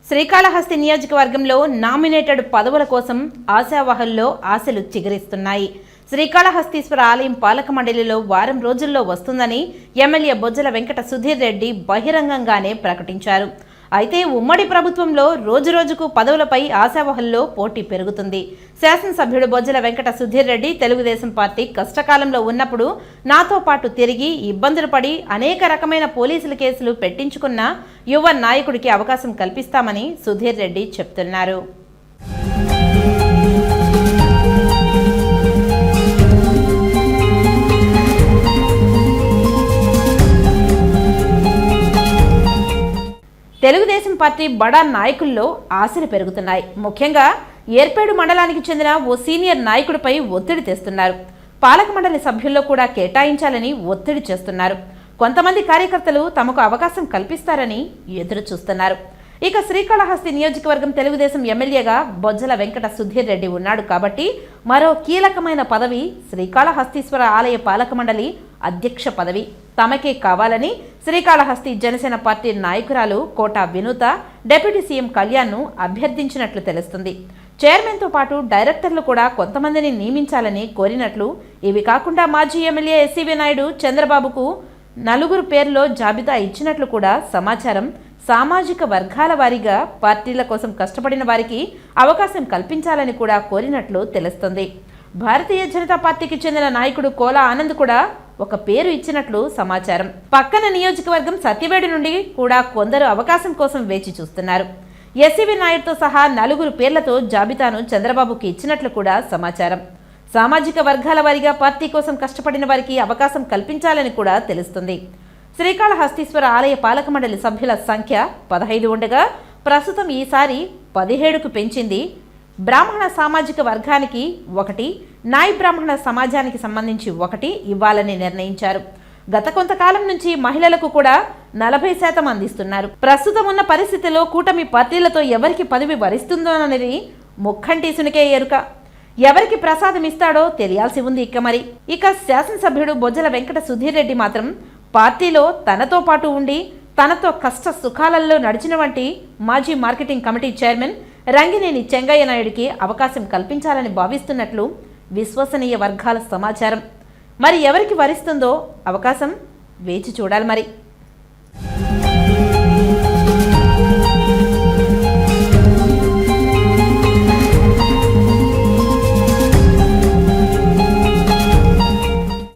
శ్రీకాళహస్తి నియోజకవర్గంలో నామినేటెడ్ పదవుల కోసం ఆశావహుల్లో ఆశలు చిగురిస్తున్నాయి. శ్రీకాళహస్తీశ్వర ఆలయం పాలక మండలిలో వారం రోజుల్లో వస్తుందని ఎమ్మెల్యే బొజ్జల వెంకట సుధీర్ రెడ్డి బహిరంగంగానే ప్రకటించారు. అయితే ఉమ్మడి ప్రభుత్వంలో రోజురోజుకు పదవులపై ఆశావహుల్లో పోటీ పెరుగుతుంది. శాసనసభ్యుడు బొజ్జల వెంకట సుధీర్ రెడ్డి తెలుగుదేశం పార్టీ కష్టకాలంలో ఉన్నప్పుడు నాతో పాటు తిరిగి ఇబ్బందులు పడి అనేక రకమైన పోలీసుల కేసులు పెట్టించుకున్న యువ నాయకుడికి అవకాశం కల్పిస్తామని సుధీర్ రెడ్డి చెప్తున్నారు. తెలుగుదేశం పార్టీ బడా నాయకుల్లో ఆశలు పెరుగుతున్నాయి. ముఖ్యంగా ఏర్పేడు మండలానికి చెందిన ఓ సీనియర్ నాయకుడిపై ఒత్తిడి తెస్తున్నారు. పాలక మండలి సభ్యుల్లో కూడా కేటాయించాలని ఒత్తిడి చేస్తున్నారు. కొంతమంది కార్యకర్తలు తమకు అవకాశం కల్పిస్తారని ఎదురు చూస్తున్నారు. ఇక శ్రీకాళహస్తి నియోజకవర్గం తెలుగుదేశం ఎమ్మెల్యేగా బొజ్జల వెంకట సుధీర్ రెడ్డి ఉన్నాడు కాబట్టి మరో కీలకమైన పదవి శ్రీకాళహస్తీశ్వర ఆలయ పాలక మండలి అధ్యక్ష పదవి తమకే కావాలని శ్రీకాళహస్తి జనసేన పార్టీ నాయకురాలు కోట వినూత డిప్యూటీ సీఎం కళ్యాణ్ను అభ్యర్థించినట్లు తెలుస్తుంది. చైర్మన్తో పాటు డైరెక్టర్లు కూడా కొంతమందిని నియమించాలని కోరినట్లు, ఇవి కాకుండా మాజీ ఎమ్మెల్యే ఎస్సీవీ నాయుడు చంద్రబాబుకు 4 పేర్లో జాబితా ఇచ్చినట్లు కూడా సమాచారం. సామాజిక వర్గాల వారీగా పార్టీల కోసం కష్టపడిన వారికి అవకాశం కల్పించాలని కూడా కోరినట్లు తెలుస్తుంది. భారతీయ జనతా పార్టీకి చెందిన నాయకుడు కోలా ఆనంద్ కూడా ఒక పేరు ఇచ్చినట్లు సమాచారం. పక్కన నియోజకవర్గం సత్యవేడు నుండి కూడా కొందరు అవకాశం కోసం వేచి చూస్తున్నారు. ఎస్సీవీ నాయుడుతో సహా 4 పేర్లతో జాబితాను చంద్రబాబుకి ఇచ్చినట్లు కూడా సమాచారం. సామాజిక వర్గాల వారీగా పార్టీ కోసం కష్టపడిన వారికి అవకాశం కల్పించాలని కూడా తెలుస్తుంది. శ్రీకాళహస్తీశ్వర ఆలయ పాలక మండలి సభ్యుల సంఖ్య 15 ఉండగా ప్రస్తుతం ఈసారి 17కు పెంచింది. బ్రాహ్మణ సామాజిక వర్గానికి 1, నాయి బ్రాహ్మణ సమాజానికి సంబంధించి 1 ఇవ్వాలని నిర్ణయించారు. గత కొంతకాలం నుంచి మహిళలకు కూడా 40% అందిస్తున్నారు. ప్రస్తుతం ఉన్న పరిస్థితిలో కూటమి పార్టీలతో ఎవరికి పదవి వరిస్తుందోననేది ముక్కంటి సునికే ఎరుక. ఎవరికి ప్రసాదం ఇస్తాడో తెలియాల్సి ఉంది. ఇక శాసనసభ్యుడు బొజ్జల వెంకట సుధీర్ రెడ్డి మాత్రం పార్టీలో తనతో పాటు ఉండి తనతో కష్ట సుఖాలలో నడిచిన వంటి మాజీ marketing committee chairman Rangineni Chengaiah నాయుడికి అవకాశం కల్పించాలని భావిస్తున్నట్లు విశ్వసనీయ వర్గాల సమాచారం. మరి ఎవరికి వరిస్తుందో అవకాశం వేచి చూడాలి. మరి